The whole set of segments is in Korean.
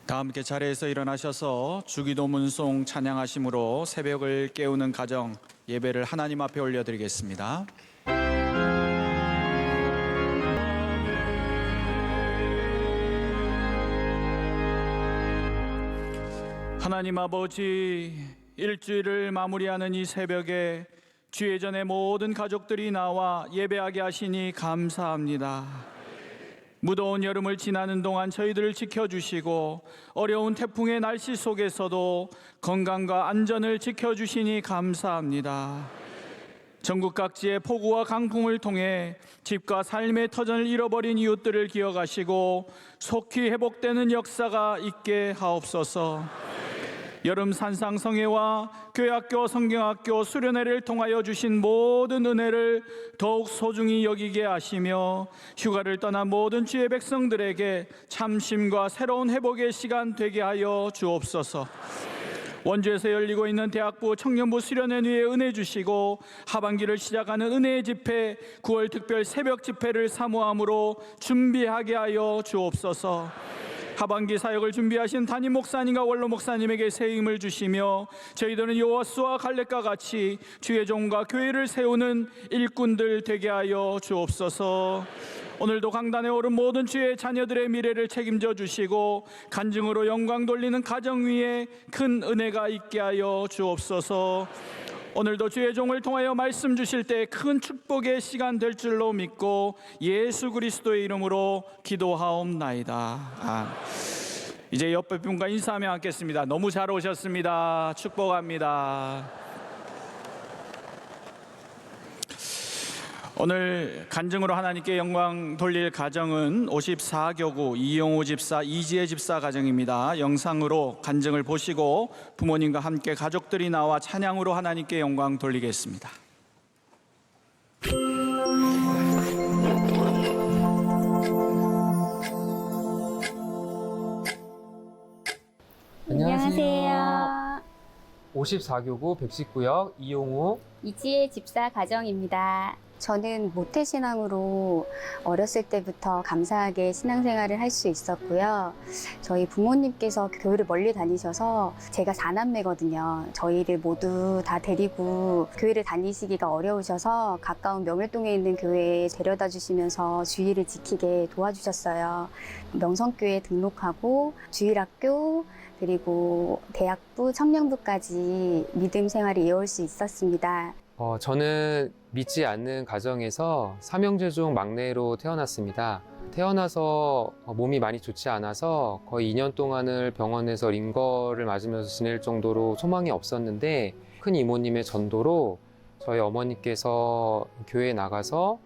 다 함께 자리에서 일어나셔서 주기도문송 찬양하심으로 새벽을 깨우는 가정 예배를 하나님 앞에 올려드리겠습니다. 하나님 아버지, 일주일을 마무리하는 이 새벽에 주의 전에 모든 가족들이 나와 예배하게 하시니 감사합니다. 무더운 여름을 지나는 동안 저희들을 지켜주시고 어려운 태풍의 날씨 속에서도 건강과 안전을 지켜주시니 감사합니다. 전국 각지의 폭우와 강풍을 통해 집과 삶의 터전을 잃어버린 이웃들을 기억하시고 속히 회복되는 역사가 있게 하옵소서. 여름 산상성회와 교회학교, 성경학교, 수련회를 통하여 주신 모든 은혜를 더욱 소중히 여기게 하시며 휴가를 떠난 모든 주의 백성들에게 참심과 새로운 회복의 시간 되게 하여 주옵소서. 원주에서 열리고 있는 대학부 청년부 수련회 위에 은혜 주시고 하반기를 시작하는 은혜의 집회 9월 특별 새벽 집회를 사모함으로 준비하게 하여 주옵소서. 하반기 사역을 준비하신 담임 목사님과 원로 목사님에게 새 힘을 주시며 저희들은 요아스와 갈렙과 같이 주의 종과 교회를 세우는 일꾼들 되게 하여 주옵소서. 오늘도 강단에 오른 모든 주의 자녀들의 미래를 책임져 주시고 간증으로 영광 돌리는 가정 위에 큰 은혜가 있게 하여 주옵소서. 오늘도 주의 종을 통하여 말씀 주실 때 큰 축복의 시간 될 줄로 믿고 예수 그리스도의 이름으로 기도하옵나이다. 이제 옆에 분과 인사하며 앉겠습니다. 너무 잘 오셨습니다. 축복합니다. 오늘 간증으로 하나님께 영광 돌릴 가정은 54교구 이용우 집사, 이지혜 집사 가정입니다. 영상으로 간증을 보시고 부모님과 함께 가족들이 나와 찬양으로 하나님께 영광 돌리겠습니다. 안녕하세요. 54교구 119역 이용우 이지혜 집사 가정입니다. 저는 모태신앙으로 어렸을 때부터 감사하게 신앙생활을 할 수 있었고요. 저희 부모님께서 교회를 멀리 다니셔서 제가 4남매거든요. 저희를 모두 다 데리고 교회를 다니시기가 어려우셔서 가까운 명일동에 있는 교회에 데려다 주시면서 주일을 지키게 도와주셨어요. 명성교회에 등록하고 주일학교 그리고 대학부, 청년부까지 믿음 생활을 이어올 수 있었습니다. 저는 믿지 않는 가정에서 삼형제 중 막내로 태어났습니다. 태어나서 몸이 많이 좋지 않아서 거의 2년 동안을 병원에서 링거를 맞으면서 지낼 정도로 소망이 없었는데 큰 이모님의 전도로 저희 어머니께서 교회에 나가서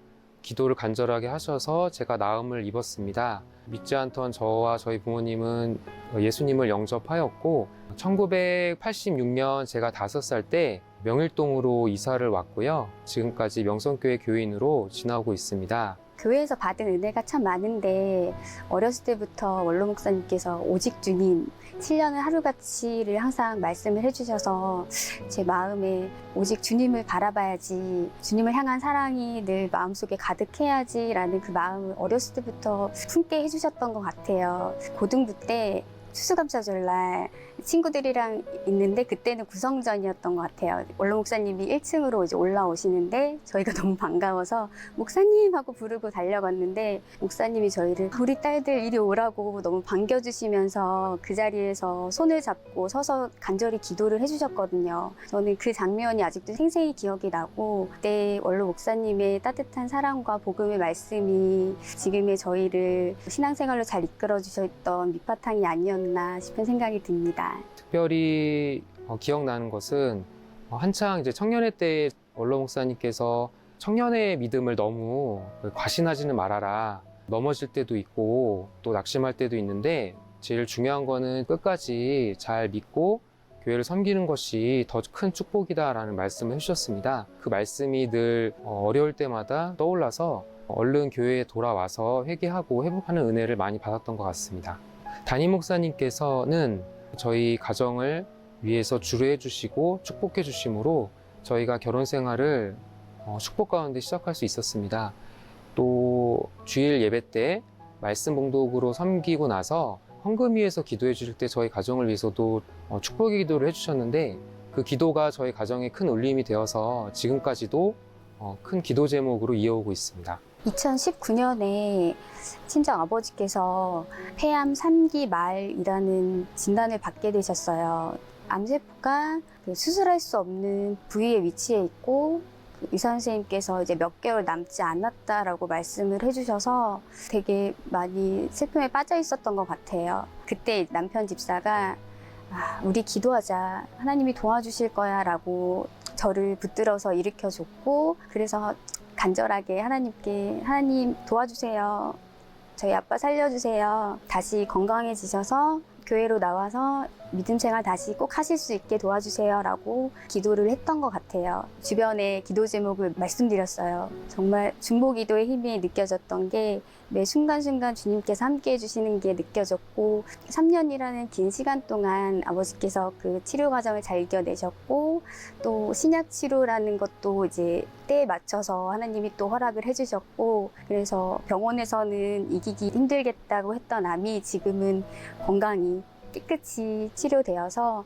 기도를 간절하게 하셔서 제가 나음을 입었습니다. 믿지 않던 저와 저희 부모님은 예수님을 영접하였고 1986년 제가 5살 때 명일동으로 이사를 왔고요. 지금까지 명성교회 교인으로 지나고 있습니다. 교회에서 받은 은혜가 참 많은데 어렸을 때부터 원로 목사님께서 오직 주님 7년을 하루같이를 항상 말씀을 해주셔서 제 마음에 오직 주님을 바라봐야지, 주님을 향한 사랑이 늘 마음속에 가득해야지 라는 그 마음을 어렸을 때부터 품게 해주셨던 것 같아요. 고등부 때 추수감사절날 친구들이랑 있는데 그때는 구성전이었던 것 같아요. 원로 목사님이 1층으로 이제 올라오시는데 저희가 너무 반가워서 목사님 하고 부르고 달려갔는데 목사님이 저희를 우리 딸들 이리 오라고 너무 반겨주시면서 그 자리에서 손을 잡고 서서 간절히 기도를 해주셨거든요. 저는 그 장면이 아직도 생생히 기억이 나고 그때 원로 목사님의 따뜻한 사랑과 복음의 말씀이 지금의 저희를 신앙생활로 잘 이끌어주셨던 밑바탕이 아니었나 싶은 생각이 듭니다. 특별히 기억나는 것은 한창 이제 청년회 때 원로 목사님께서 청년의 믿음을 너무 과신하지는 말아라. 넘어질 때도 있고 또 낙심할 때도 있는데 제일 중요한 거는 끝까지 잘 믿고 교회를 섬기는 것이 더 큰 축복이다라는 말씀을 해주셨습니다. 그 말씀이 늘 어려울 때마다 떠올라서 얼른 교회에 돌아와서 회개하고 회복하는 은혜를 많이 받았던 것 같습니다. 담임 목사님께서는 저희 가정을 위해서 주례해 주시고 축복해 주심으로 저희가 결혼 생활을 축복 가운데 시작할 수 있었습니다. 또 주일 예배 때 말씀 봉독으로 섬기고 나서 헌금위에서 기도해 주실 때 저희 가정을 위해서도 축복의 기도를 해주셨는데 그 기도가 저희 가정에 큰 울림이 되어서 지금까지도 큰 기도 제목으로 이어오고 있습니다. 2019년에 친정 아버지께서 폐암 3기 말이라는 진단을 받게 되셨어요. 암세포가 수술할 수 없는 부위에 위치해 있고 의사 선생님께서 이제 몇 개월 남지 않았다라고 말씀을 해주셔서 되게 많이 슬픔에 빠져 있었던 것 같아요. 그때 남편 집사가 우리 기도하자. 하나님이 도와주실 거야 라고 저를 붙들어서 일으켜줬고, 그래서 간절하게 하나님께 하나님 도와주세요. 저희 아빠 살려주세요. 다시 건강해지셔서 교회로 나와서 믿음 생활 다시 꼭 하실 수 있게 도와주세요 라고 기도를 했던 것 같아요. 주변에 기도 제목을 말씀드렸어요. 정말 중보기도의 힘이 느껴졌던 게 매 순간순간 주님께서 함께 해주시는 게 느껴졌고, 3년이라는 긴 시간 동안 아버지께서 그 치료 과정을 잘 이겨내셨고, 또 신약 치료라는 것도 이제 때에 맞춰서 하나님이 또 허락을 해주셨고, 그래서 병원에서는 이기기 힘들겠다고 했던 암이 지금은 건강히 깨끗이 치료되어서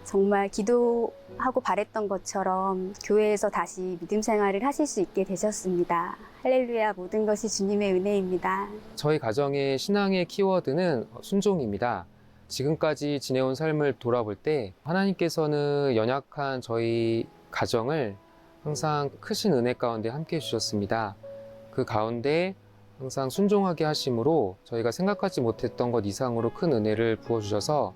정말 기도하고 바랬던 것처럼 교회에서 다시 믿음 생활을 하실 수 있게 되셨습니다. 할렐루야, 모든 것이 주님의 은혜입니다. 저희 가정의 신앙의 키워드는 순종입니다. 지금까지 지내온 삶을 돌아볼 때 하나님께서는 연약한 저희 가정을 항상 크신 은혜 가운데 함께 해주셨습니다. 그 가운데 항상 순종하게 하심으로 저희가 생각하지 못했던 것 이상으로 큰 은혜를 부어주셔서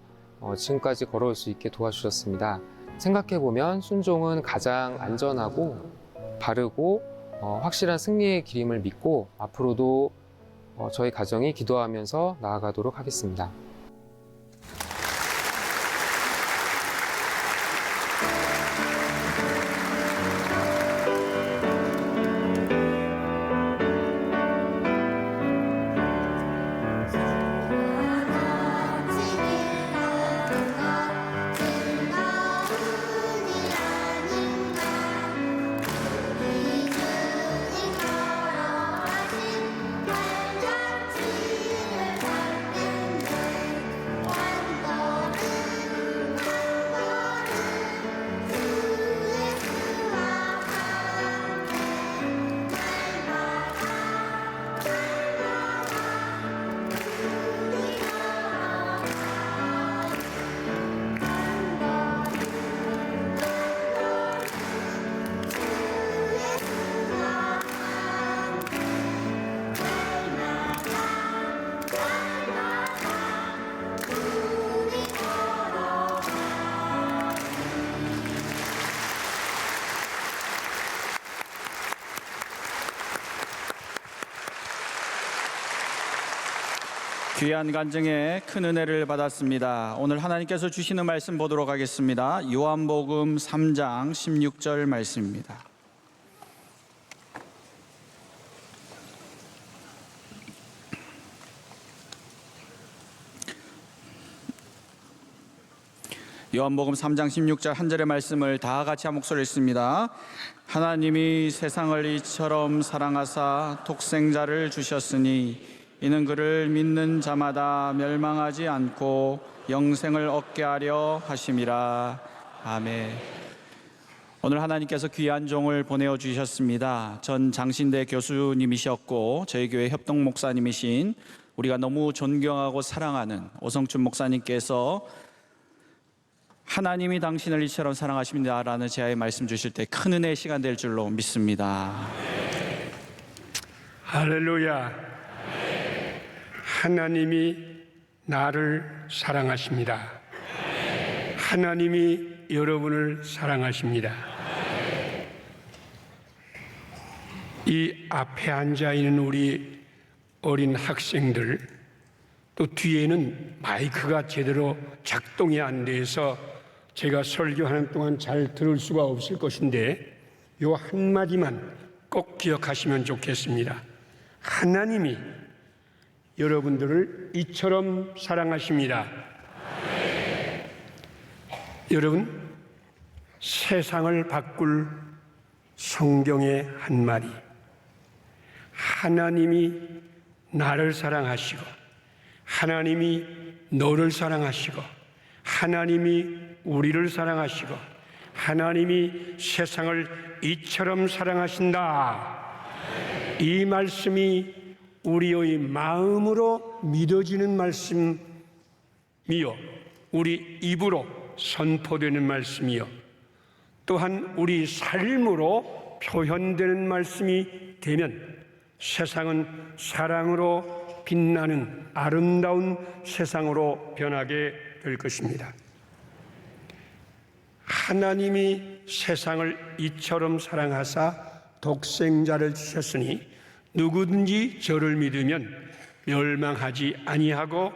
지금까지 걸어올 수 있게 도와주셨습니다. 생각해보면 순종은 가장 안전하고 바르고 확실한 승리의 길임을 믿고 앞으로도 저희 가정이 기도하면서 나아가도록 하겠습니다. 귀한 간증에 큰 은혜를 받았습니다. 오늘 하나님께서 주시는 말씀 보도록 하겠습니다. 요한복음 3장 16절 말씀입니다. 요한복음 3장 16절 한 절의 말씀을 다 같이 한 목소리로 읽습니다. 하나님이 세상을 이처럼 사랑하사 독생자를 주셨으니 이는 그를 믿는 자마다 멸망하지 않고 영생을 얻게 하려 하심이라. 아멘. 오늘 하나님께서 귀한 종을 보내어 주셨습니다. 전 장신대 교수님이셨고 저희 교회 협동 목사님이신 우리가 너무 존경하고 사랑하는 오성춘 목사님께서 하나님이 당신을 이처럼 사랑하십니다라는 제아의 말씀 주실 때 큰 은혜의 시간 될 줄로 믿습니다. 할렐루야. 하나님이 나를 사랑하십니다. 하나님이 여러분을 사랑하십니다. 이 앞에 앉아 있는 우리 어린 학생들, 또 뒤에는 마이크가 제대로 작동이 안 돼서 제가 설교하는 동안 잘 들을 수가 없을 것인데 요 한마디만 꼭 기억하시면 좋겠습니다. 하나님이 여러분들을 이처럼 사랑하십니다. 여러분, 세상을 바꿀 성경의 한 마디, 하나님이 나를 사랑하시고 하나님이 너를 사랑하시고 하나님이 우리를 사랑하시고 하나님이 세상을 이처럼 사랑하신다. 이 말씀이 우리의 마음으로 믿어지는 말씀이요, 우리 입으로 선포되는 말씀이요, 또한 우리 삶으로 표현되는 말씀이 되면 세상은 사랑으로 빛나는 아름다운 세상으로 변하게 될 것입니다. 하나님이 세상을 이처럼 사랑하사 독생자를 주셨으니 누구든지 저를 믿으면 멸망하지 아니하고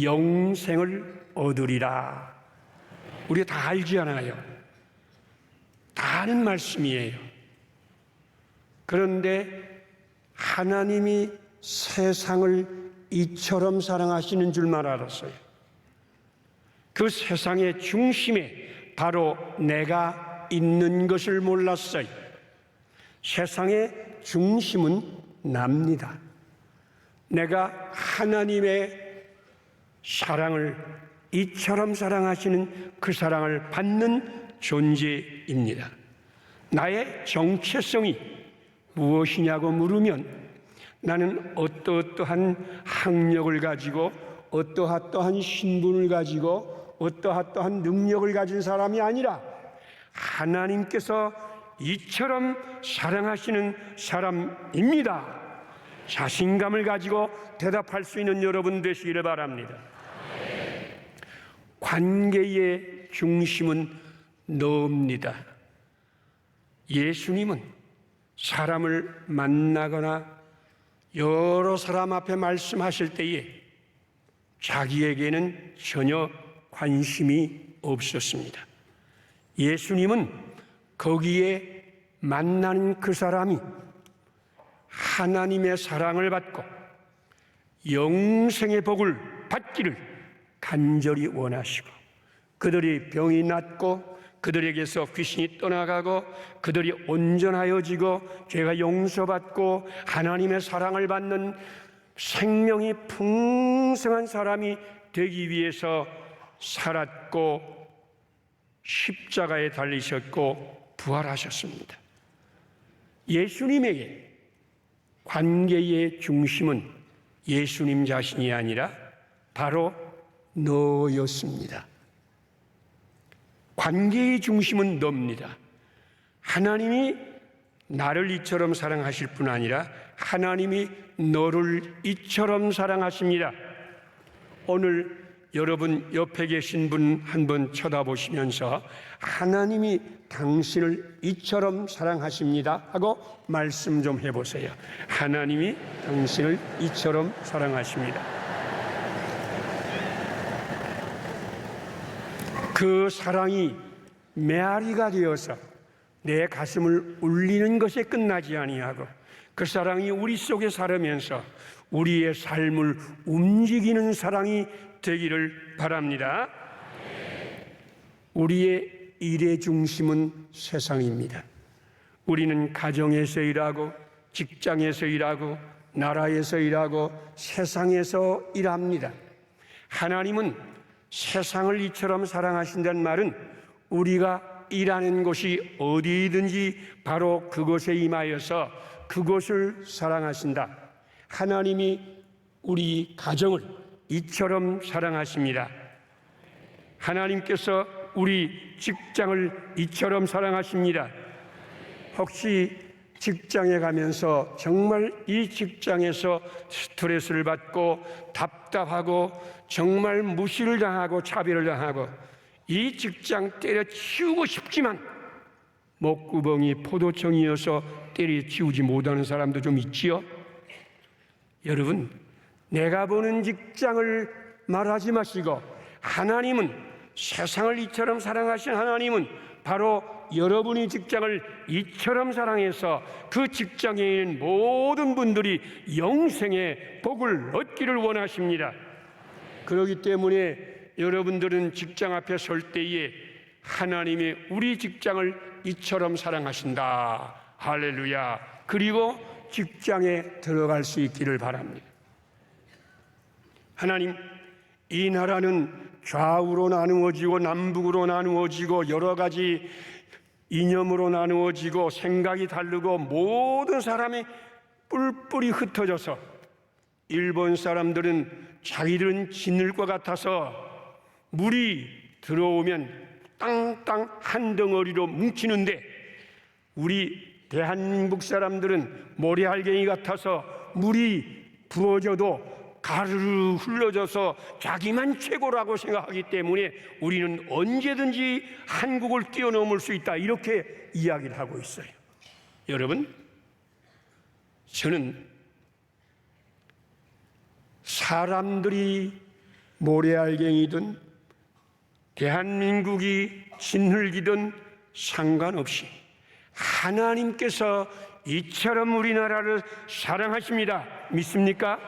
영생을 얻으리라. 우리가 다 알지 않아요? 다 아는 말씀이에요. 그런데 하나님이 세상을 이처럼 사랑하시는 줄만 알았어요. 그 세상의 중심에 바로 내가 있는 것을 몰랐어요. 세상의 중심은 납니다. 내가 하나님의 사랑을 이처럼 사랑하시는 그 사랑을 받는 존재입니다. 나의 정체성이 무엇이냐고 물으면 나는 어떠한 학력을 가지고 어떠한 신분을 가지고 어떠한 능력을 가진 사람이 아니라 하나님께서 이처럼 사랑하시는 사람입니다. 자신감을 가지고 대답할 수 있는 여러분 되시기를 바랍니다. 관계의 중심은 너입니다. 예수님은 사람을 만나거나 여러 사람 앞에 말씀하실 때에 자기에게는 전혀 관심이 없었습니다. 예수님은 거기에 만나는 그 사람이 하나님의 사랑을 받고 영생의 복을 받기를 간절히 원하시고 그들이 병이 낫고 그들에게서 귀신이 떠나가고 그들이 온전하여지고 죄가 용서받고 하나님의 사랑을 받는 생명이 풍성한 사람이 되기 위해서 살았고 십자가에 달리셨고 부활하셨습니다. 예수님에게 관계의 중심은 예수님 자신이 아니라 바로 너였습니다. 관계의 중심은 너입니다. 하나님이 나를 이처럼 사랑하실 뿐 아니라 하나님이 너를 이처럼 사랑하십니다. 오늘 여러분 옆에 계신 분 한 번 쳐다보시면서 하나님이 당신을 이처럼 사랑하십니다 하고 말씀 좀 해보세요. 하나님이 당신을 이처럼 사랑하십니다. 그 사랑이 메아리가 되어서 내 가슴을 울리는 것에 끝나지 아니하고 그 사랑이 우리 속에 살으면서 우리의 삶을 움직이는 사랑이 되기를 바랍니다. 우리의 일의 중심은 세상입니다. 우리는 가정에서 일하고 직장에서 일하고 나라에서 일하고 세상에서 일합니다. 하나님은 세상을 이처럼 사랑하신다는 말은 우리가 일하는 곳이 어디든지 바로 그곳에 임하여서 그곳을 사랑하신다. 하나님이 우리 가정을 이처럼 사랑하십니다. 하나님께서 우리 직장을 이처럼 사랑하십니다. 혹시 직장에 가면서 정말 이 직장에서 스트레스를 받고 답답하고 정말 무시를 당하고 차별을 당하고 이 직장 때려치우고 싶지만 목구멍이 포도청이어서 때려치우지 못하는 사람도 좀 있지요? 여러분, 내가 보는 직장을 말하지 마시고 하나님은 세상을 이처럼 사랑하신 하나님은 바로 여러분이 직장을 이처럼 사랑해서 그 직장에 있는 모든 분들이 영생의 복을 얻기를 원하십니다. 그렇기 때문에 여러분들은 직장 앞에 설 때에 하나님이 우리 직장을 이처럼 사랑하신다. 할렐루야. 그리고 직장에 들어갈 수 있기를 바랍니다. 하나님, 이 나라는 좌우로 나누어지고 남북으로 나누어지고 여러 가지 이념으로 나누어지고 생각이 다르고 모든 사람이 뿔뿔이 흩어져서 일본 사람들은 자기들은 진흙과 같아서 물이 들어오면 땅땅 한 덩어리로 뭉치는데 우리 대한민국 사람들은 모래알갱이 같아서 물이 부어져도 가르르 흘러져서 자기만 최고라고 생각하기 때문에 우리는 언제든지 한국을 뛰어넘을 수 있다, 이렇게 이야기를 하고 있어요. 여러분, 저는 사람들이 모래알갱이든 대한민국이 진흙이든 상관없이 하나님께서 이처럼 우리나라를 사랑하십니다. 믿습니까?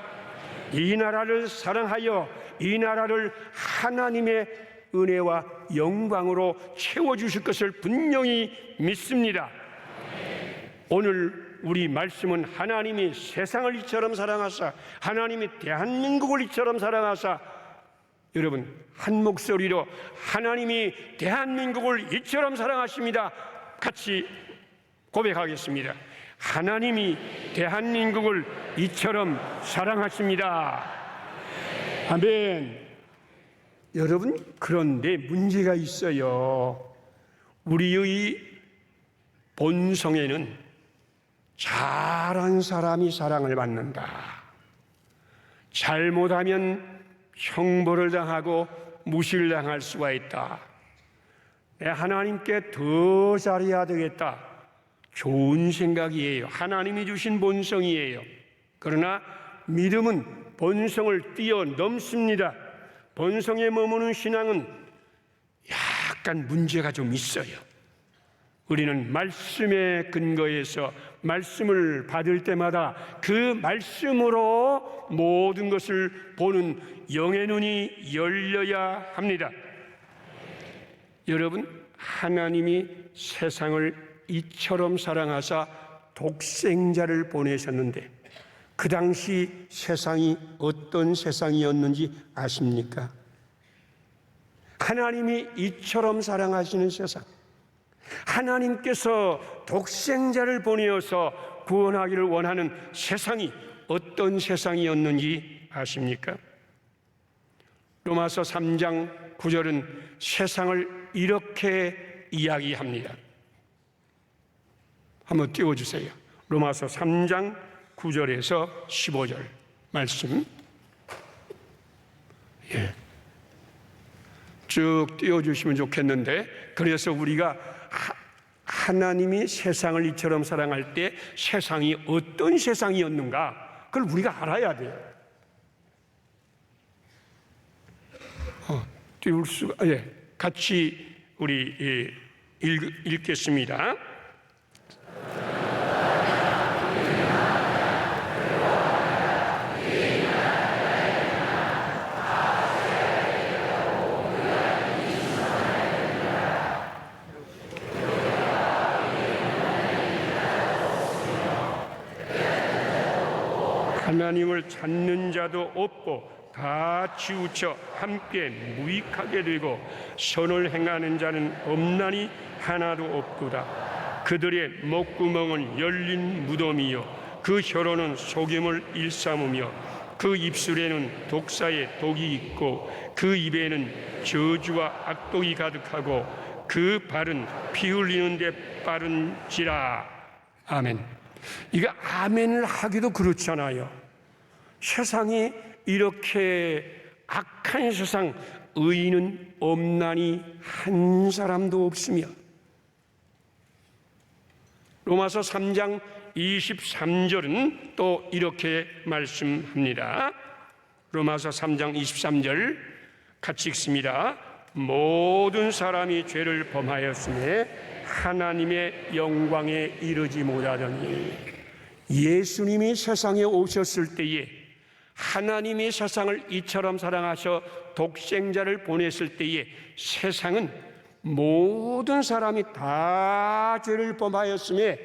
이 나라를 사랑하여 이 나라를 하나님의 은혜와 영광으로 채워주실 것을 분명히 믿습니다. 오늘 우리 말씀은 하나님이 세상을 이처럼 사랑하사 하나님이 대한민국을 이처럼 사랑하사, 여러분 한 목소리로 하나님이 대한민국을 이처럼 사랑하십니다. 같이 고백하겠습니다. 하나님이 대한민국을 이처럼 사랑하십니다. 아멘. 여러분, 그런데 문제가 있어요. 우리의 본성에는 잘한 사람이 사랑을 받는다, 잘못하면 형벌을 당하고 무시를 당할 수가 있다, 내 하나님께 더 잘해야 되겠다, 좋은 생각이에요. 하나님이 주신 본성이에요. 그러나 믿음은 본성을 뛰어넘습니다. 본성에 머무는 신앙은 약간 문제가 좀 있어요. 우리는 말씀에 근거해서 말씀을 받을 때마다 그 말씀으로 모든 것을 보는 영의 눈이 열려야 합니다. 여러분, 하나님이 세상을 이처럼 사랑하사 독생자를 보내셨는데 그 당시 세상이 어떤 세상이었는지 아십니까? 하나님이 이처럼 사랑하시는 세상, 하나님께서 독생자를 보내어서 구원하기를 원하는 세상이 어떤 세상이었는지 아십니까? 로마서 3장 9절은 세상을 이렇게 이야기합니다. 한번 띄워주세요. 로마서 3장 9절에서 15절 말씀, 쭉 띄워주시면 좋겠는데, 그래서 우리가 하나님이 세상을 이처럼 사랑할 때 세상이 어떤 세상이었는가, 그걸 우리가 알아야 돼요. 띄울 수가, 같이 우리 읽겠습니다. 하나님을 찾는 자도 없고 다 치우쳐 함께 무익하게 되고 선을 행하는 자는 없나니 하나도 없도다. 그들의 목구멍은 열린 무덤이요 그 혀로는 속임을 일삼으며 그 입술에는 독사의 독이 있고 그 입에는 저주와 악독이 가득하고 그 발은 피 흘리는 데 빠른지라. 아멘. 이거 아멘을 하기도 그렇잖아요. 세상이 이렇게 악한 세상, 의인은 없나니 한 사람도 없으며, 로마서 3장 23절은 또 이렇게 말씀합니다. 로마서 3장 23절 같이 읽습니다. 모든 사람이 죄를 범하였음에 하나님의 영광에 이르지 못하더니. 예수님이 세상에 오셨을 때에, 하나님이 세상을 이처럼 사랑하셔 독생자를 보냈을 때에 세상은 모든 사람이 다 죄를 범하였음에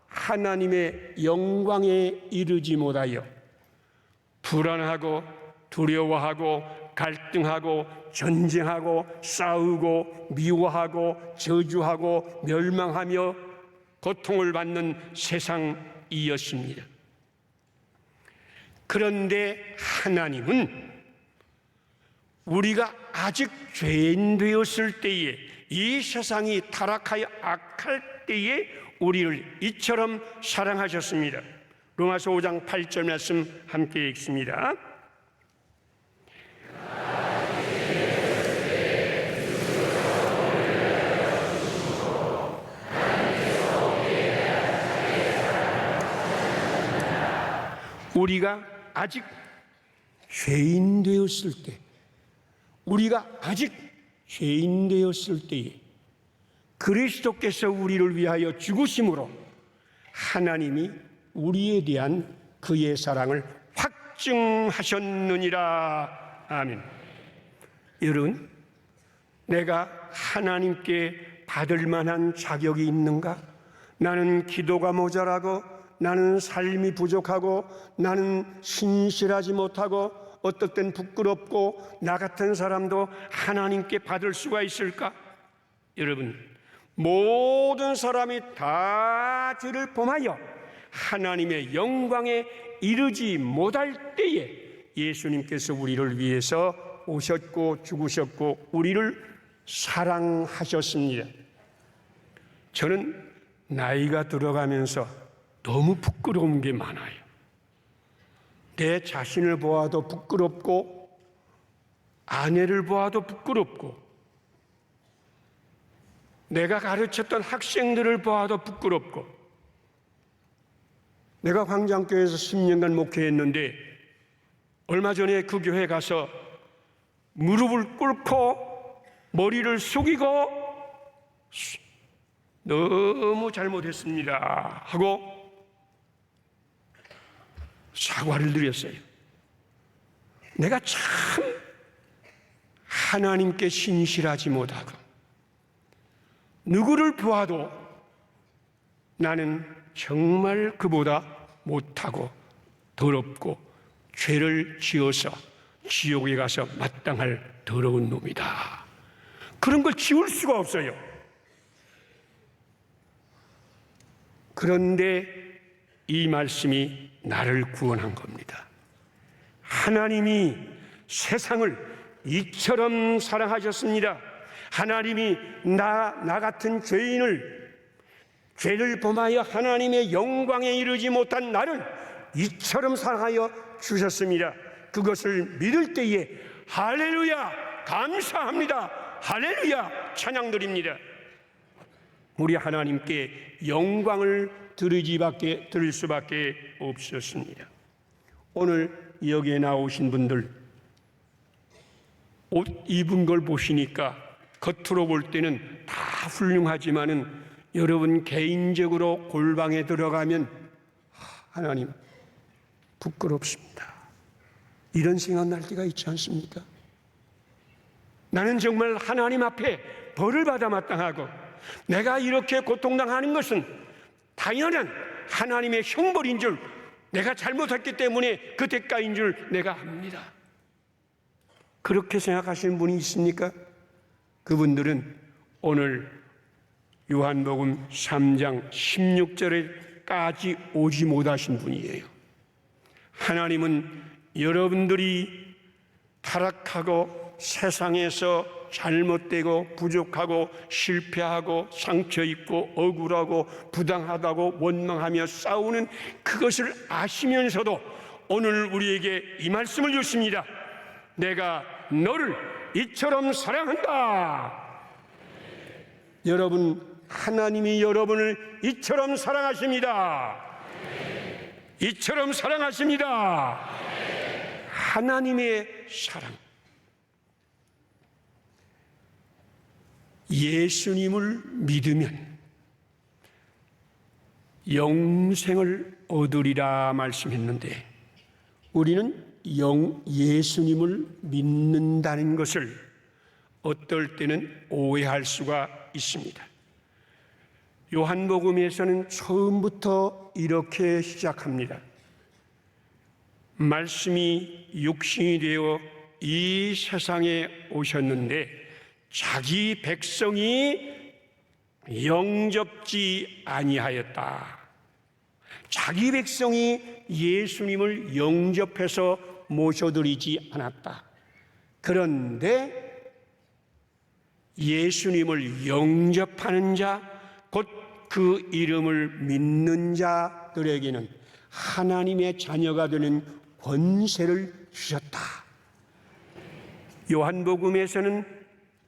하나님의 영광에 이르지 못하여 불안하고 두려워하고 갈등하고 전쟁하고 싸우고 미워하고 저주하고 멸망하며 고통을 받는 세상이었습니다. 그런데 하나님은 우리가 아직 죄인 되었을 때에, 이 세상이 타락하여 악할 때에 우리를 이처럼 사랑하셨습니다. 로마서 5장 8절 말씀 함께 읽습니다. 우리가 아직 죄인 되었을 때, 우리가 아직 죄인 되었을 때에 그리스도께서 우리를 위하여 죽으심으로 하나님이 우리에 대한 그의 사랑을 확증하셨느니라. 아멘. 여러분, 내가 하나님께 받을 만한 자격이 있는가? 나는 기도가 모자라고, 나는 삶이 부족하고, 나는 신실하지 못하고, 어떨 땐 부끄럽고, 나 같은 사람도 하나님께 받을 수가 있을까? 여러분, 모든 사람이 다 죄를 범하여 하나님의 영광에 이르지 못할 때에 예수님께서 우리를 위해서 오셨고 죽으셨고 우리를 사랑하셨습니다. 저는 나이가 들어가면서 너무 부끄러운 게 많아요. 내 자신을 보아도 부끄럽고, 아내를 보아도 부끄럽고, 내가 가르쳤던 학생들을 보아도 부끄럽고, 내가 광장교회에서 10년간 목회했는데 얼마 전에 그 교회 가서 무릎을 꿇고 머리를 숙이고 너무 잘못했습니다 하고 사과를 드렸어요. 내가 참 하나님께 신실하지 못하고 누구를 보아도 나는 정말 그보다 못하고 더럽고 죄를 지어서 지옥에 가서 마땅할 더러운 놈이다. 그런 걸 지울 수가 없어요. 그런데 이 말씀이 나를 구원한 겁니다. 하나님이 세상을 이처럼 사랑하셨습니다. 하나님이 나 같은 죄를 범하여 하나님의 영광에 이르지 못한 나를 이처럼 사랑하여 주셨습니다. 그것을 믿을 때에 할렐루야 감사합니다, 할렐루야 찬양드립니다. 우리 하나님께 영광을 드릴 수밖에 없었습니다. 오늘 여기에 나오신 분들 옷 입은 걸 보시니까 겉으로 볼 때는 다 훌륭하지만은 여러분 개인적으로 골방에 들어가면 하나님 부끄럽습니다, 이런 생각 날 때가 있지 않습니까? 나는 정말 하나님 앞에 벌을 받아 마땅하고 내가 이렇게 고통당하는 것은 당연한 하나님의 형벌인 줄, 내가 잘못했기 때문에 그 대가인 줄 내가 압니다. 그렇게 생각하시는 분이 있습니까? 그분들은 오늘 요한복음 3장 16절에까지 오지 못하신 분이에요. 하나님은 여러분들이 타락하고 세상에서 잘못되고 부족하고 실패하고 상처 입고 억울하고 부당하다고 원망하며 싸우는 그것을 아시면서도 오늘 우리에게 이 말씀을 주십니다. 내가 너를 이처럼 사랑한다. 여러분, 하나님이 여러분을 이처럼 사랑하십니다. 이처럼 사랑하십니다. 하나님의 사랑. 예수님을 믿으면 영생을 얻으리라 말씀했는데 우리는 예수님을 믿는다는 것을 어떨 때는 오해할 수가 있습니다. 요한복음에서는 처음부터 이렇게 시작합니다. 말씀이 육신이 되어 이 세상에 오셨는데 자기 백성이 영접지 아니하였다. 자기 백성이 예수님을 영접해서 모셔드리지 않았다. 그런데 예수님을 영접하는 자, 곧 그 이름을 믿는 자들에게는 하나님의 자녀가 되는 권세를 주셨다. 요한복음에서는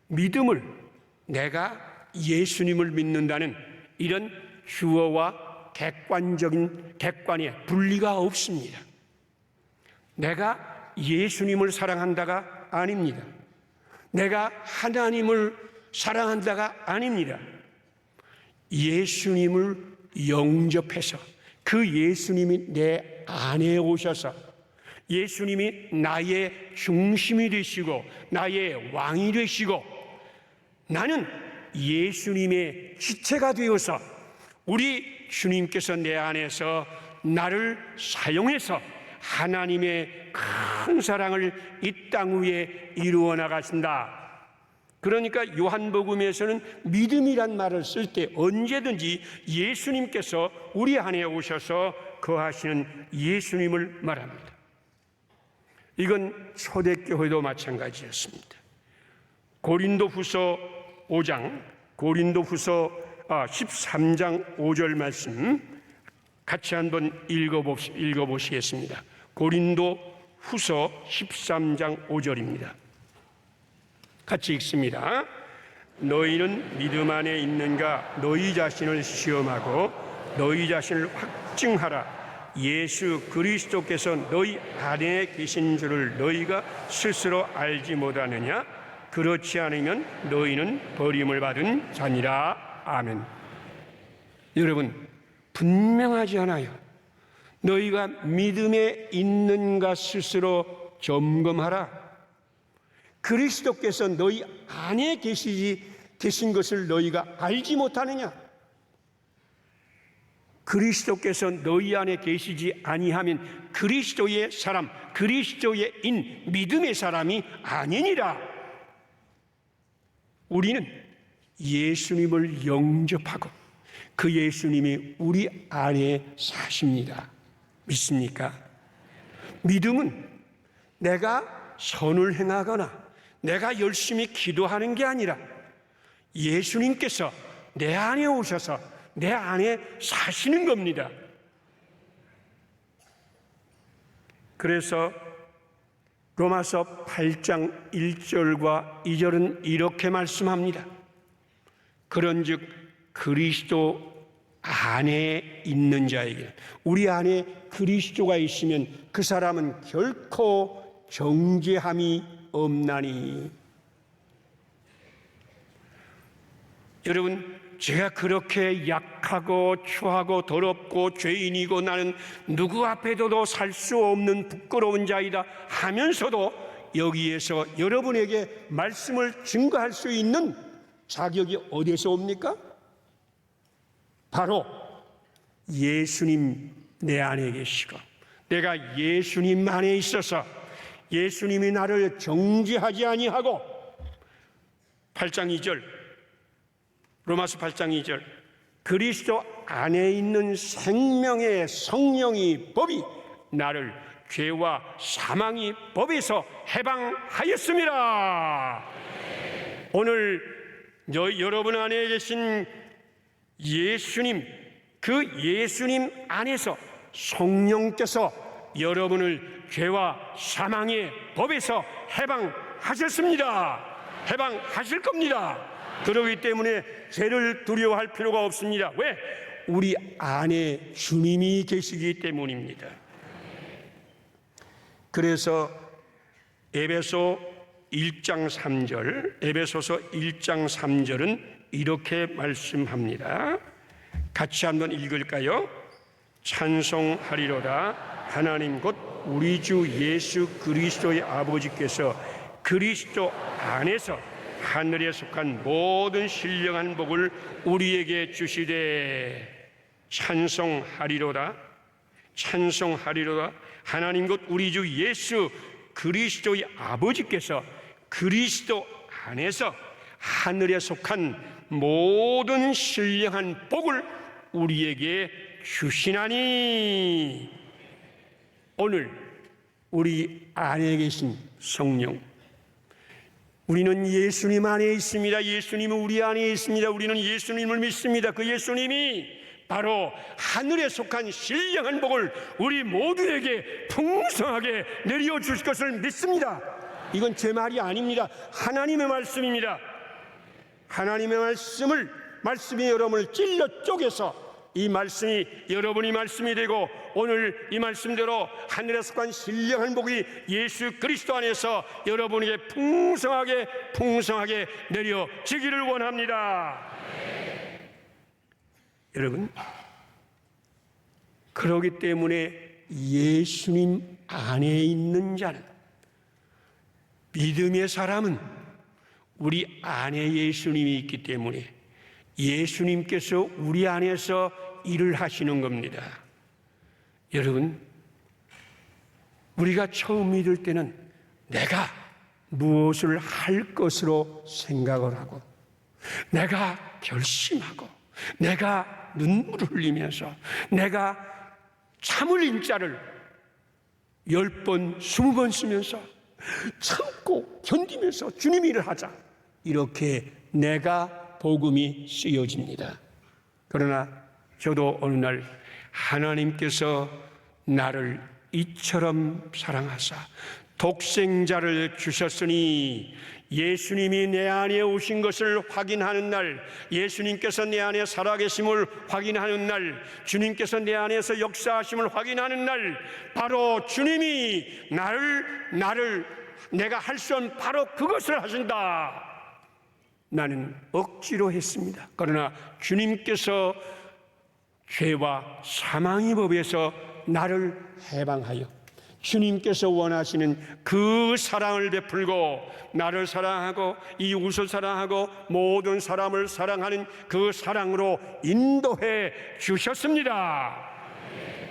믿음을, 내가 예수님을 믿는다는 이런 주어와 객관의 분리가 없습니다. 내가 예수님을 사랑한다가 아닙니다. 내가 하나님을 사랑한다가 아닙니다. 예수님을 영접해서 그 예수님이 내 안에 오셔서 예수님이 나의 중심이 되시고 나의 왕이 되시고 나는 예수님의 지체가 되어서 우리 주님께서 내 안에서 나를 사용해서 하나님의 큰 사랑을 이 땅 위에 이루어 나가신다. 그러니까 요한복음에서는 믿음이란 말을 쓸 때 언제든지 예수님께서 우리 안에 오셔서 거하시는 예수님을 말합니다. 이건 초대교회도 마찬가지였습니다. 고린도후서 13장 5절 말씀 같이 한번 읽어보시겠습니다. 고린도후서 13장 5절입니다. 같이 읽습니다. 너희는 믿음 안에 있는가 너희 자신을 시험하고 너희 자신을 확증하라. 예수 그리스도께서 너희 안에 계신 줄을 너희가 스스로 알지 못하느냐? 그렇지 않으면 너희는 버림을 받은 자니라. 아멘. 여러분, 분명하지 않아요? 너희가 믿음에 있는가 스스로 점검하라. 그리스도께서 너희 안에 계신 것을 너희가 알지 못하느냐? 그리스도께서 너희 안에 계시지 아니하면 그리스도의 사람, 그리스도의 인, 믿음의 사람이 아니니라. 우리는 예수님을 영접하고 그 예수님이 우리 안에 사십니다. 믿습니까? 믿음은 내가 선을 행하거나 내가 열심히 기도하는 게 아니라 예수님께서 내 안에 오셔서 내 안에 사시는 겁니다. 그래서 로마서 8장 1절과 2절은 이렇게 말씀합니다. 그런즉 그리스도 안에 있는 자에게, 우리 안에 그리스도가 있으면 그 사람은 결코 정죄함이 없나니. 여러분, 제가 그렇게 약하고 추하고 더럽고 죄인이고 나는 누구 앞에서도 살 수 없는 부끄러운 자이다 하면서도 여기에서 여러분에게 말씀을 증거할 수 있는 자격이 어디서 옵니까? 바로 예수님 내 안에 계시고 내가 예수님 안에 있어서 예수님이 나를 정죄하지 아니하고 8장 2절 로마서 8장 2절 그리스도 안에 있는 생명의 성령이 법이 나를 죄와 사망의 법에서 해방하였습니다. 오늘 여러분 안에 계신 예수님, 그 예수님 안에서 성령께서 여러분을 죄와 사망의 법에서 해방하셨습니다. 해방하실 겁니다. 그렇기 때문에 죄를 두려워할 필요가 없습니다. 왜? 우리 안에 주님이 계시기 때문입니다. 그래서 에베소서 1장 3절은 이렇게 말씀합니다. 같이 한번 읽을까요? 찬송하리로다. 하나님 곧 우리 주 예수 그리스도의 아버지께서 그리스도 안에서 하늘에 속한 모든 신령한 복을 우리에게 주시되 찬송하리로다. 찬송하리로다. 하나님 곧 우리 주 예수 그리스도의 아버지께서 그리스도 안에서 하늘에 속한 모든 신령한 복을 우리에게 주시나니. 오늘 우리 안에 계신 성령, 우리는 예수님 안에 있습니다. 예수님은 우리 안에 있습니다. 우리는 예수님을 믿습니다. 그 예수님이 바로 하늘에 속한 신령한 복을 우리 모두에게 풍성하게 내려주실 것을 믿습니다. 이건 제 말이 아닙니다. 하나님의 말씀입니다. 하나님의 말씀이 여러분을 찔러 쪼개서 이 말씀이 여러분이 말씀이 되고 오늘 이 말씀대로 하늘에 속한 신령한 복이 예수 그리스도 안에서 여러분에게 풍성하게 내려지기를 원합니다. 여러분, 그러기 때문에 예수님 안에 있는 자는, 믿음의 사람은 우리 안에 예수님이 있기 때문에 예수님께서 우리 안에서 일을 하시는 겁니다. 여러분, 우리가 처음 믿을 때는 내가 무엇을 할 것으로 생각을 하고, 내가 결심하고, 내가 눈물을 흘리면서, 내가 참을 인자를 10번, 20번 쓰면서 참고 견디면서 주님 일을 하자, 이렇게 내가 복음이 쓰여집니다. 그러나 저도 어느 날 하나님께서 나를 이처럼 사랑하사 독생자를 주셨으니, 예수님이 내 안에 오신 것을 확인하는 날, 예수님께서 내 안에 살아계심을 확인하는 날, 주님께서 내 안에서 역사하심을 확인하는 날, 바로 주님이 내가 할 수 없는 바로 그것을 하신다. 나는 억지로 했습니다. 그러나 주님께서 죄와 사망의 법에서 나를 해방하여 주님께서 원하시는 그 사랑을 베풀고 나를 사랑하고 이웃을 사랑하고 모든 사람을 사랑하는 그 사랑으로 인도해 주셨습니다.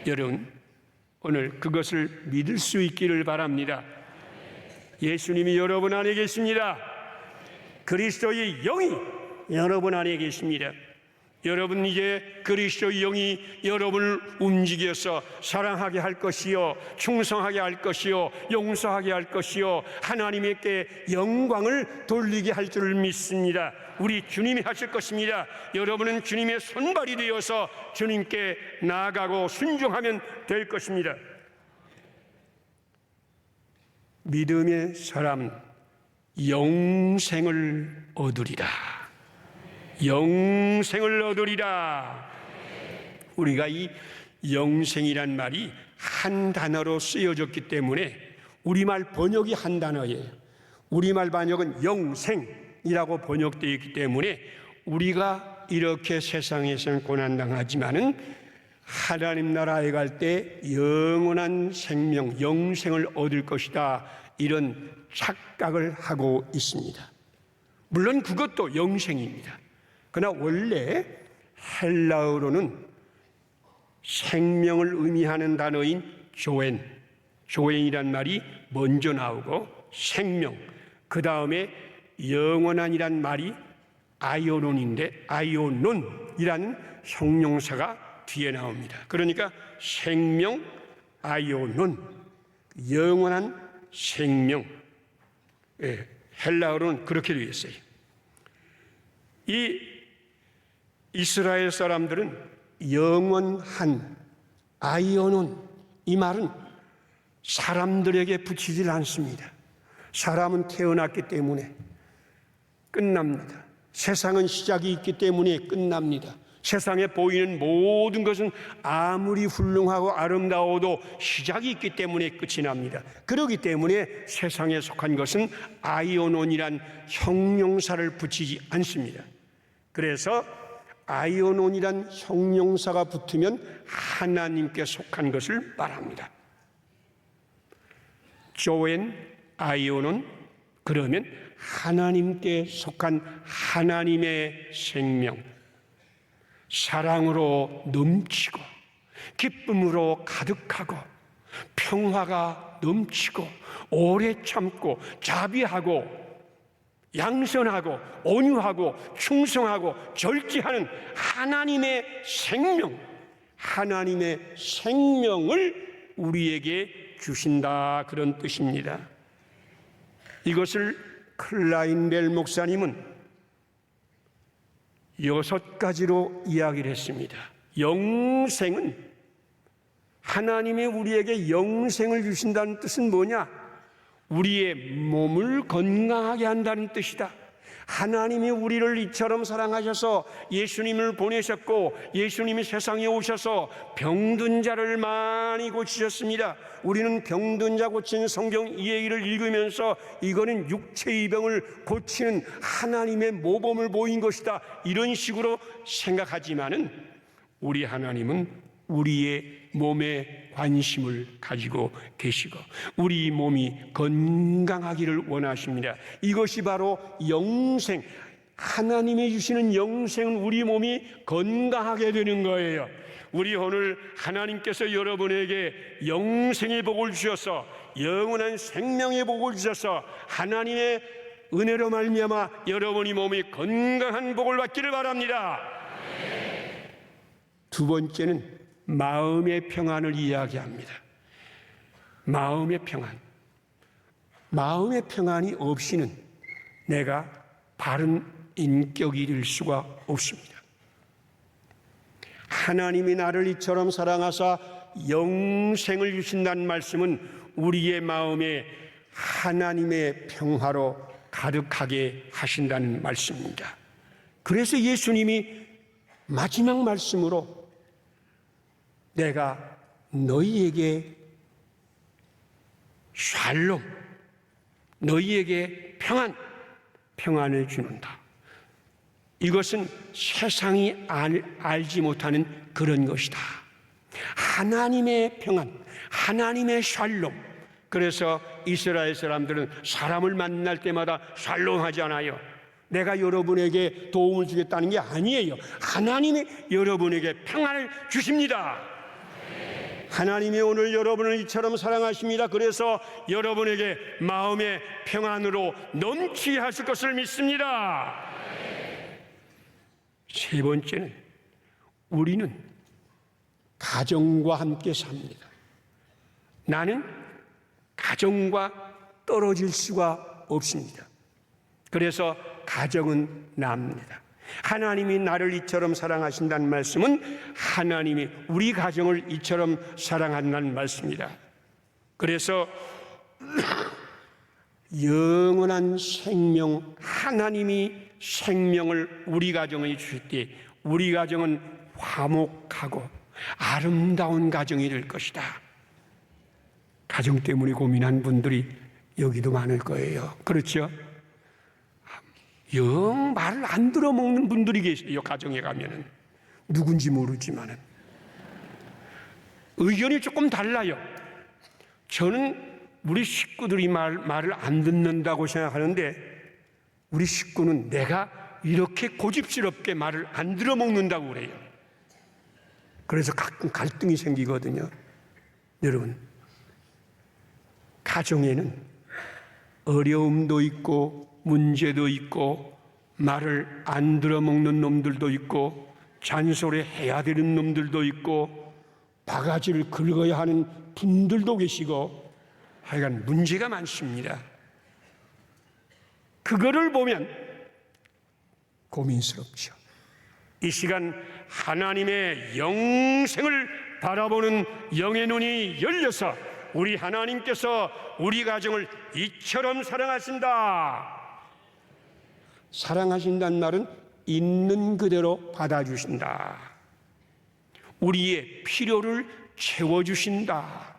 여러분, 오늘 그것을 믿을 수 있기를 바랍니다. 예수님이 여러분 안에 계십니다. 그리스도의 영이 여러분 안에 계십니다. 여러분, 이제 그리스도의 영이 여러분을 움직여서 사랑하게 할 것이요, 충성하게 할 것이요, 용서하게 할 것이요, 하나님께 영광을 돌리게 할 줄 믿습니다. 우리 주님이 하실 것입니다. 여러분은 주님의 손발이 되어서 주님께 나아가고 순종하면 될 것입니다. 믿음의 사람은 영생을 얻으리라. 영생을 얻으리라. 우리가 이 영생이란 말이 한 단어로 쓰여졌기 때문에 우리말 번역이 한 단어예요. 우리말 번역은 영생이라고 번역되어 있기 때문에 우리가 이렇게 세상에서는 고난당하지만은 하나님 나라에 갈 때 영원한 생명, 영생을 얻을 것이다, 이런 착각을 하고 있습니다. 물론 그것도 영생입니다. 그러나 원래 헬라어로는 생명을 의미하는 단어인 조엔이란 말이 먼저 나오고 생명, 그 다음에 영원한이란 말이 아이오논인데 아이오논이라는 형용사가 뒤에 나옵니다. 그러니까 생명, 아이오논, 영원한 생명. 헬라어로는 그렇게 되어 있어요. 이 이스라엘 사람들은 영원한, 아이오논, 이 말은 사람들에게 붙이질 않습니다. 사람은 태어났기 때문에 끝납니다. 세상은 시작이 있기 때문에 끝납니다. 세상에 보이는 모든 것은 아무리 훌륭하고 아름다워도 시작이 있기 때문에 끝이 납니다. 그렇기 때문에 세상에 속한 것은 아이오논이란 형용사를 붙이지 않습니다. 그래서 아이오논이란 형용사가 붙으면 하나님께 속한 것을 말합니다. 조엔, 아이오논, 그러면 하나님께 속한 하나님의 생명, 사랑으로 넘치고 기쁨으로 가득하고 평화가 넘치고 오래 참고 자비하고 양선하고 온유하고 충성하고 절제하는 하나님의 생명을 우리에게 주신다, 그런 뜻입니다. 이것을 클라인벨 목사님은 6가지로 이야기를 했습니다. 영생은, 하나님이 우리에게 영생을 주신다는 뜻은 뭐냐? 우리의 몸을 건강하게 한다는 뜻이다. 하나님이 우리를 이처럼 사랑하셔서 예수님을 보내셨고, 예수님이 세상에 오셔서 병든 자를 많이 고치셨습니다. 우리는 병든 자 고치는 성경 이야기를 읽으면서 이거는 육체의 병을 고치는 하나님의 모범을 보인 것이다, 이런 식으로 생각하지만은, 우리 하나님은 우리의 몸에 관심을 가지고 계시고 우리 몸이 건강하기를 원하십니다. 이것이 바로 영생, 하나님이 주시는 영생은 우리 몸이 건강하게 되는 거예요. 우리 오늘 하나님께서 여러분에게 영생의 복을 주셔서, 영원한 생명의 복을 주셔서 하나님의 은혜로 말미암아 여러분이 몸이 건강한 복을 받기를 바랍니다. 두 번째는 마음의 평안을 이야기합니다. 마음의 평안. 마음의 평안이 없이는 내가 바른 인격이 될 수가 없습니다. 하나님이 나를 이처럼 사랑하사 영생을 주신다는 말씀은 우리의 마음에 하나님의 평화로 가득하게 하신다는 말씀입니다. 그래서 예수님이 마지막 말씀으로 내가 너희에게 샬롬, 너희에게 평안을 주는다. 이것은 세상이 알지 못하는 그런 것이다. 하나님의 평안, 하나님의 샬롬. 그래서 이스라엘 사람들은 사람을 만날 때마다 샬롬 하지 않아요. 내가 여러분에게 도움을 주겠다는 게 아니에요. 하나님이 여러분에게 평안을 주십니다. 하나님이 오늘 여러분을 이처럼 사랑하십니다. 그래서 여러분에게 마음의 평안으로 넘치게 하실 것을 믿습니다. 세 번째는 우리는 가정과 함께 삽니다. 나는 가정과 떨어질 수가 없습니다. 그래서 가정은 납니다. 하나님이 나를 이처럼 사랑하신다는 말씀은 하나님이 우리 가정을 이처럼 사랑한다는 말씀입니다. 그래서 영원한 생명, 하나님이 생명을 우리 가정에 주실 때 우리 가정은 화목하고 아름다운 가정이 될 것이다. 가정 때문에 고민한 분들이 여기도 많을 거예요. 그렇죠? 영 말을 안 들어먹는 분들이 계세요. 가정에 가면은 누군지 모르지만은 의견이 조금 달라요. 저는 우리 식구들이 말을 안 듣는다고 생각하는데 우리 식구는 내가 이렇게 고집스럽게 말을 안 들어먹는다고 그래요. 그래서 가끔 갈등이 생기거든요. 여러분, 가정에는 어려움도 있고 문제도 있고 말을 안 들어먹는 놈들도 있고 잔소리해야 되는 놈들도 있고 바가지를 긁어야 하는 분들도 계시고 하여간 문제가 많습니다. 그거를 보면 고민스럽죠. 이 시간 하나님의 영생을 바라보는 영의 눈이 열려서 우리 하나님께서 우리 가정을 이처럼 사랑하신다. 사랑하신다는 말은 있는 그대로 받아주신다. 우리의 필요를 채워주신다.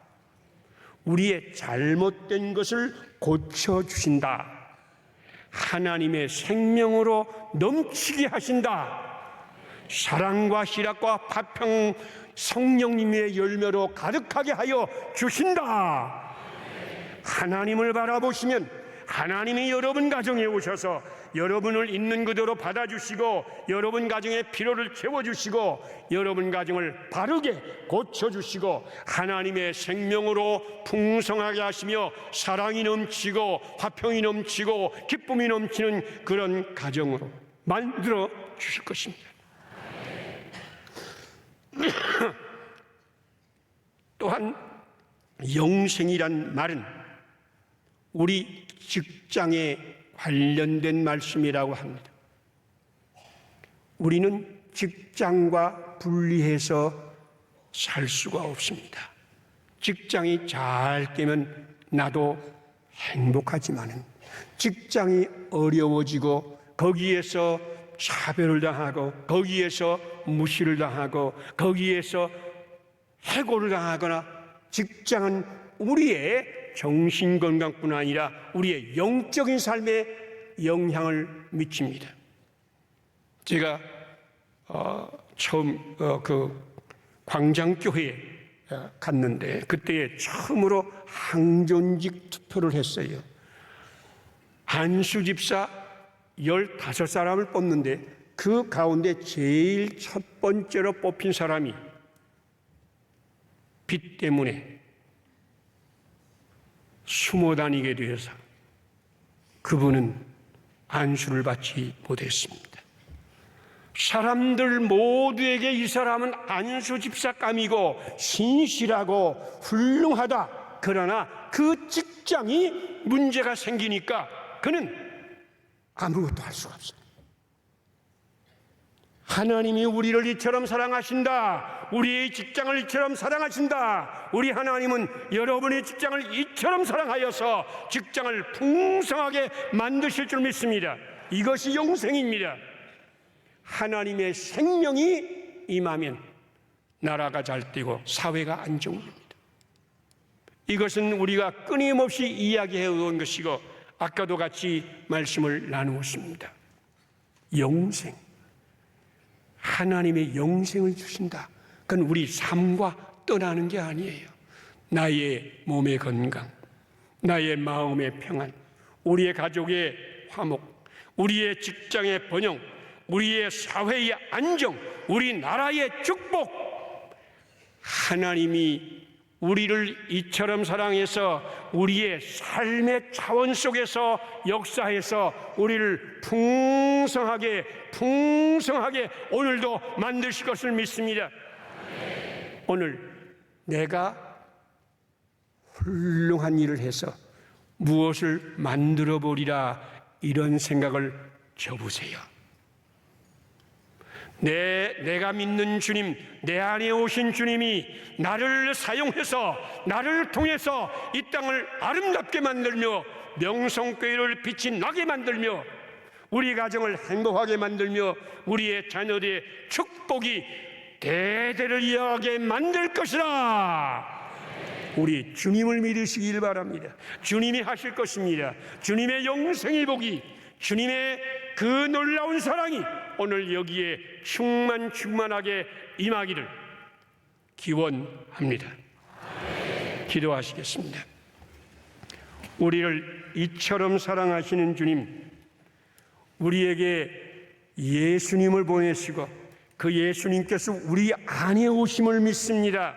우리의 잘못된 것을 고쳐주신다. 하나님의 생명으로 넘치게 하신다. 사랑과 희락과 화평 성령님의 열매로 가득하게 하여 주신다. 하나님을 바라보시면 하나님이 여러분 가정에 오셔서 여러분을 있는 그대로 받아주시고 여러분 가정의 필요를 채워주시고 여러분 가정을 바르게 고쳐주시고 하나님의 생명으로 풍성하게 하시며 사랑이 넘치고 화평이 넘치고 기쁨이 넘치는 그런 가정으로 만들어 주실 것입니다. 또한 영생이란 말은 우리 직장에 관련된 말씀이라고 합니다. 우리는 직장과 분리해서 살 수가 없습니다. 직장이 잘 되면 나도 행복하지만은 직장이 어려워지고 거기에서 차별을 당하고 거기에서 무시를 당하고 거기에서 해고를 당하거나 직장은 우리의 정신건강뿐 아니라 우리의 영적인 삶에 영향을 미칩니다. 제가 처음 그 광장교회에 갔는데 그때 처음으로 항존직 투표를 했어요. 안수 집사 15사람을 뽑는데 그 가운데 제일 첫 번째로 뽑힌 사람이 빚 때문에 숨어 다니게 되어서 그분은 안수를 받지 못했습니다. 사람들 모두에게 이 사람은 안수 집사감이고 신실하고 훌륭하다. 그러나 그 직장이 문제가 생기니까 그는 아무것도 할 수가 없어요. 하나님이 우리를 이처럼 사랑하신다. 우리의 직장을 이처럼 사랑하신다. 우리 하나님은 여러분의 직장을 이처럼 사랑하여서 직장을 풍성하게 만드실 줄 믿습니다. 이것이 영생입니다. 하나님의 생명이 임하면 나라가 잘 되고 사회가 안정됩니다. 이것은 우리가 끊임없이 이야기해 온 것이고 아까도 같이 말씀을 나누었습니다. 영생. 하나님의 영생을 주신다. 그건 우리 삶과 떠나는 게 아니에요. 나의 몸의 건강, 나의 마음의 평안, 우리의 가족의 화목, 우리의 직장의 번영, 우리의 사회의 안정, 우리나라의 축복. 하나님이 우리를 이처럼 사랑해서 우리의 삶의 차원 속에서 역사해서 우리를 풍성하게 오늘도 만드실 것을 믿습니다. 오늘 내가 훌륭한 일을 해서 무엇을 만들어 보리라 이런 생각을 접으세요. 내가 믿는 주님, 내 안에 오신 주님이 나를 사용해서 나를 통해서 이 땅을 아름답게 만들며 명성교회를 빛이 나게 만들며 우리 가정을 행복하게 만들며 우리의 자녀들의 축복이 대대를 이어가게 만들 것이라. 우리 주님을 믿으시길 바랍니다. 주님이 하실 것입니다. 주님의 영생의 복이, 주님의 그 놀라운 사랑이 오늘 여기에 충만하게 임하기를 기원합니다. 기도하시겠습니다. 우리를 이처럼 사랑하시는 주님, 우리에게 예수님을 보내시고 그 예수님께서 우리 안에 오심을 믿습니다.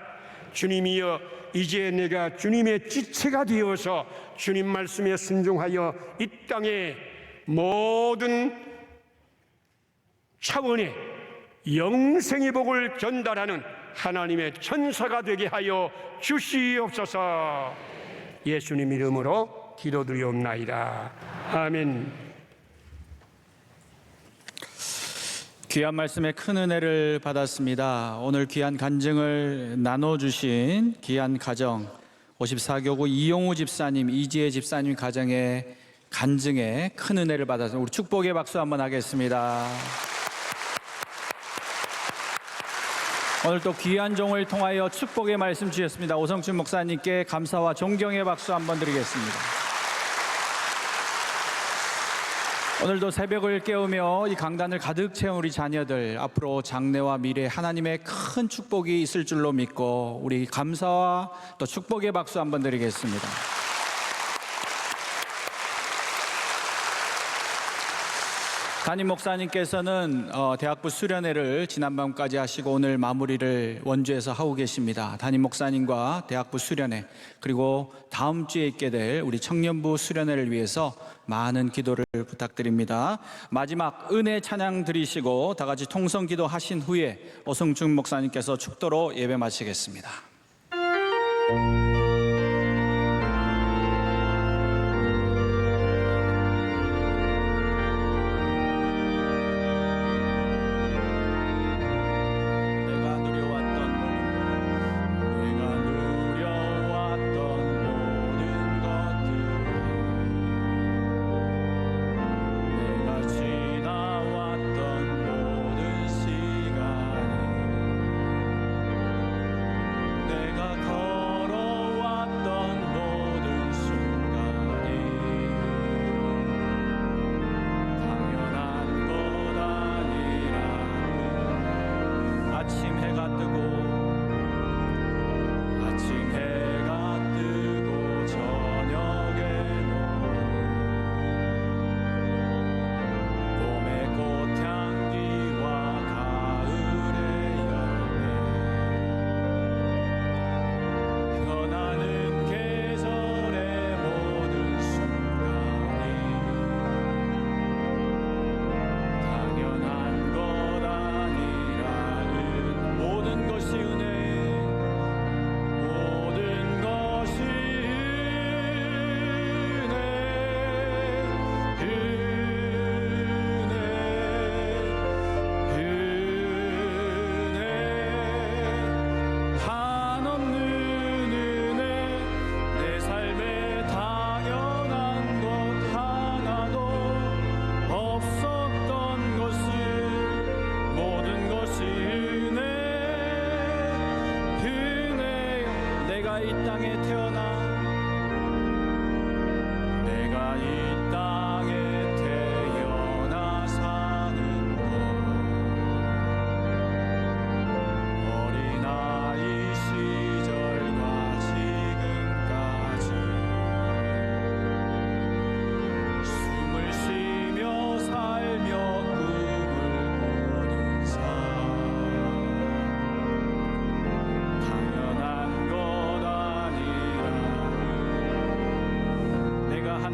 주님이여, 이제 내가 주님의 지체가 되어서 주님 말씀에 순종하여 이 땅에 모든 차원의 영생의 복을 전달하는 하나님의 천사가 되게 하여 주시옵소서. 예수님 이름으로 기도드리옵나이다. 아멘. 귀한 말씀에 큰 은혜를 받았습니다. 오늘 귀한 간증을 나눠주신 귀한 가정 54교구 이용우 집사님, 이지혜 집사님 가정의 간증에 큰 은혜를 받아서 우리 축복의 박수 한번 하겠습니다. 오늘 또 귀한 종을 통하여 축복의 말씀 주셨습니다. 오성춘 목사님께 감사와 존경의 박수 한번 드리겠습니다. 오늘도 새벽을 깨우며 이 강단을 가득 채운 우리 자녀들, 앞으로 장래와 미래 하나님의 큰 축복이 있을 줄로 믿고 우리 감사와 또 축복의 박수 한번 드리겠습니다. 담임 목사님께서는 대학부 수련회를 지난밤까지 하시고 오늘 마무리를 원주에서 하고 계십니다. 담임 목사님과 대학부 수련회, 그리고 다음 주에 있게 될 우리 청년부 수련회를 위해서 많은 기도를 부탁드립니다. 마지막 은혜 찬양 드리시고 다 같이 통성 기도 하신 후에 오승준 목사님께서 축도로 예배 마치겠습니다.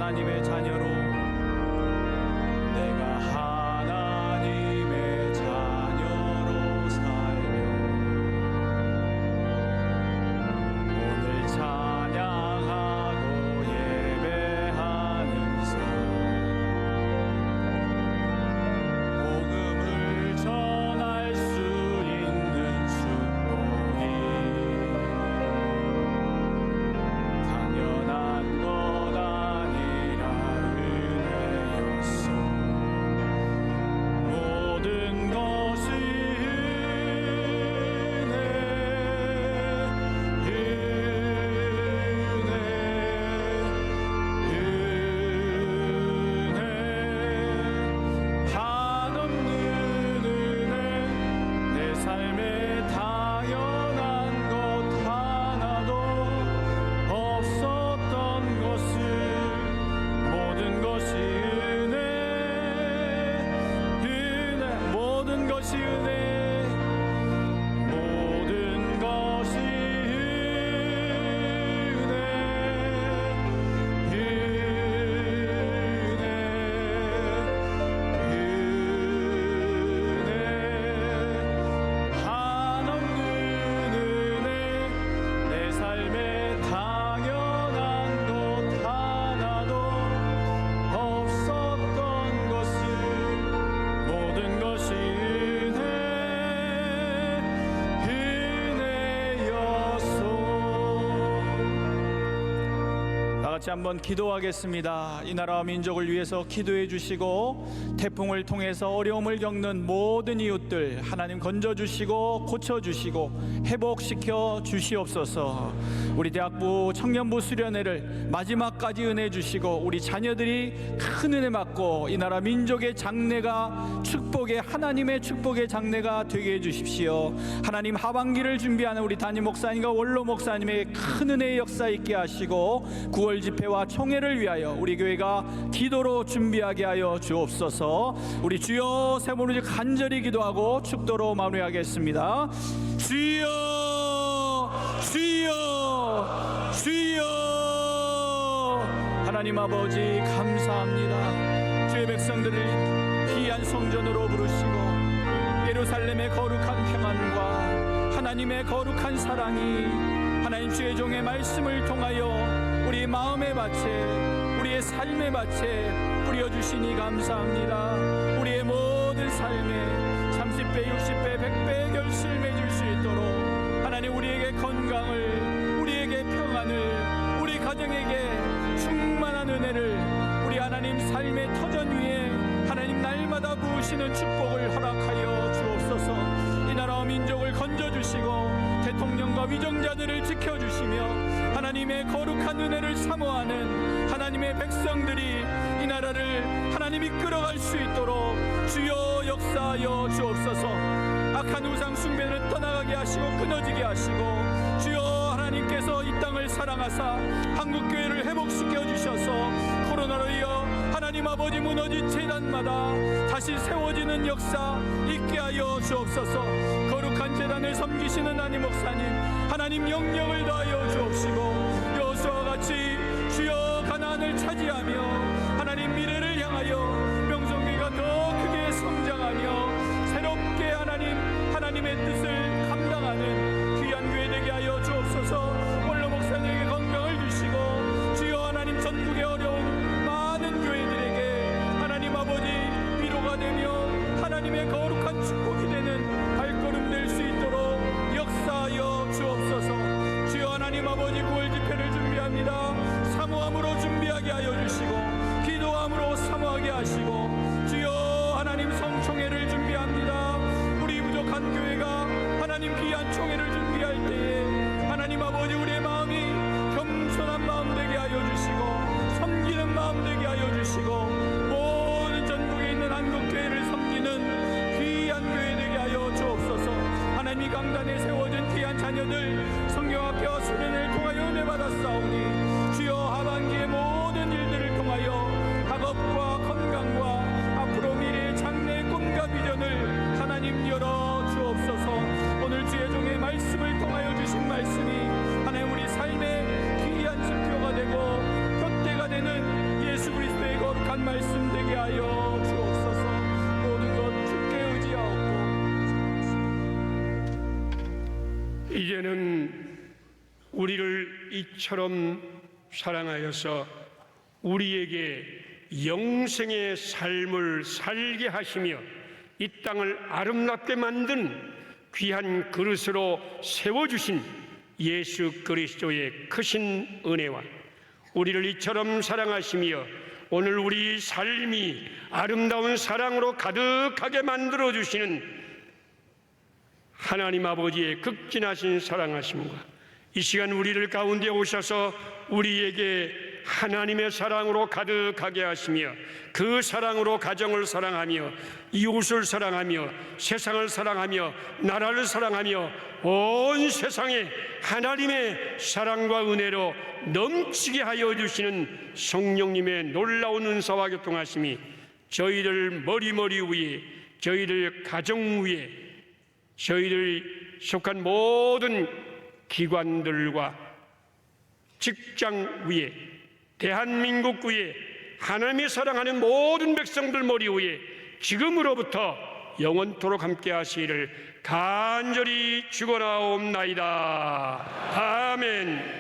하나님의 자녀로, 내가 하나님의 자녀로 살며 오늘 찬양하고 예배하는 삶, 복음을 전할 수 있는 축복이 당연한 것 같이 한번 기도하겠습니다. 이 나라와 민족을 위해서 기도해 주시고 태풍을 통해서 어려움을 겪는 모든 이웃들 하나님 건져 주시고 고쳐 주시고 회복시켜 주시옵소서. 우리 대학부 청년부 수련회를 마지막까지 은혜 주시고 우리 자녀들이 큰 은혜 받고 이 나라 민족의 장래가 축복의 하나님의 축복의 장래가 되게 해 주십시오. 하나님 하반기를 준비하는 우리 담임 목사님과 원로 목사님에게 큰 은혜의 역사 있게 하시고 9월 집회와 총회를 위하여 우리 교회가 기도로 준비하게 하여 주옵소서. 우리 주여 세 번을 간절히 기도하고 축도로 마무리하겠습니다. 주여 주여 주여. 하나님 아버지 감사합니다. 주의 백성들을 귀한 성전으로 부르시고 예루살렘의 거룩한 평안과 하나님의 거룩한 사랑이 하나님 주의 종의 말씀을 통하여 우리 마음의 밭에 우리의 삶의 밭에 뿌려주시니 감사합니다. 우리의 모든 삶에 30배 60배 100배 결실 맺을 수 있도록 하나님 우리에게 건강을 우리에게 평안을 우리 가정에게 충만한 은혜를 우리 하나님 삶의 터전 위에 하나님 날마다 부으시는 축복을 허락하여 주옵소서. 이 나라와 민족을 건져주시고 대통령과 위정자들을 지켜주시며 하나님의 거룩한 은혜를 사모하는 하나님의 백성들이 이 나라를 하나님 이끌어갈 수 있도록 주여 역사하여 주옵소서. 악한 우상 숭배를 떠나가게 하시고 끊어지게 하시고 주여 하나님께서 이 땅을 사랑하사 한국교회를 회복시켜 주셔서 코로나로 인하여 하나님 아버지 무너진 제단마다 다시 세워지는 역사 있게 하여 주옵소서. 거룩한 제단을 섬기시는 하나님 목사님 하나님 영령을 다하여 주옵시고 여호수아와 같이 주여 가나안을 차지하며 하나님 미래를 향하여 명성교회가 더 크게 성장하며 새롭게 하나님의 뜻을 감당하는 귀한 교회 되게 하여 주옵소서. 원로 목사님에게 건강을 주시고 주여 하나님 전국의 어려운 많은 교회들에게 하나님 아버지 위로가 되며 하나님의 거룩한 축복이 되는 발걸음 될 수 있도록 역사하여 주옵소서. 주여 하나님 아버지 9월 집회를 준비합니다. 사모함으로 준비하게 하여 주시고 기도함으로 사모하게 하시고 주여 하나님 성총회를 준비합니다. 우리 부족한 교회가 하나님 귀한 총회를 준비할 때에 하나님 아버지 우리의 마음이 겸손한 마음 되게 하여 주시고 섬기는 마음 되게 하여 주시고 모든 전국에 있는 한국교회를 섬기는 귀한 교회 되게 하여 주옵소서. 하나님 이 강단에 세워진 귀한 자녀들 성경학교와 수련회를 통하여 은혜 받았사오니 주여 하반기의 모든 일들을 통하여 학업과 건강과 앞으로 미래의 장래의 꿈과 비전을 하나님 열어 주옵소서. 오늘 주의 종의 말씀을 통하여 주신 말씀이 하나님 우리 삶의 귀한 지표가 되고 푯대가 되는 예수 그리스도의 거룩한 말씀 되게 하여 주옵소서. 모든 것 주께 의지하옵고 이제는 우리를 이처럼 사랑하여서 우리에게 영생의 삶을 살게 하시며 이 땅을 아름답게 만든 귀한 그릇으로 세워주신 예수 그리스도의 크신 은혜와 우리를 이처럼 사랑하시며 오늘 우리 삶이 아름다운 사랑으로 가득하게 만들어주시는 하나님 아버지의 극진하신 사랑하심과 이 시간 우리를 가운데 오셔서 우리에게 하나님의 사랑으로 가득하게 하시며 그 사랑으로 가정을 사랑하며 이웃을 사랑하며 세상을 사랑하며 나라를 사랑하며 온 세상에 하나님의 사랑과 은혜로 넘치게 하여 주시는 성령님의 놀라운 은사와 교통하심이 저희들 머리 위에 저희들 가정 위에 저희들 속한 모든 기관들과 직장 위에 대한민국 위에 하나님이 사랑하는 모든 백성들 머리 위에 지금으로부터 영원토록 함께 하시기를 간절히 축원하옵나이다. 아멘.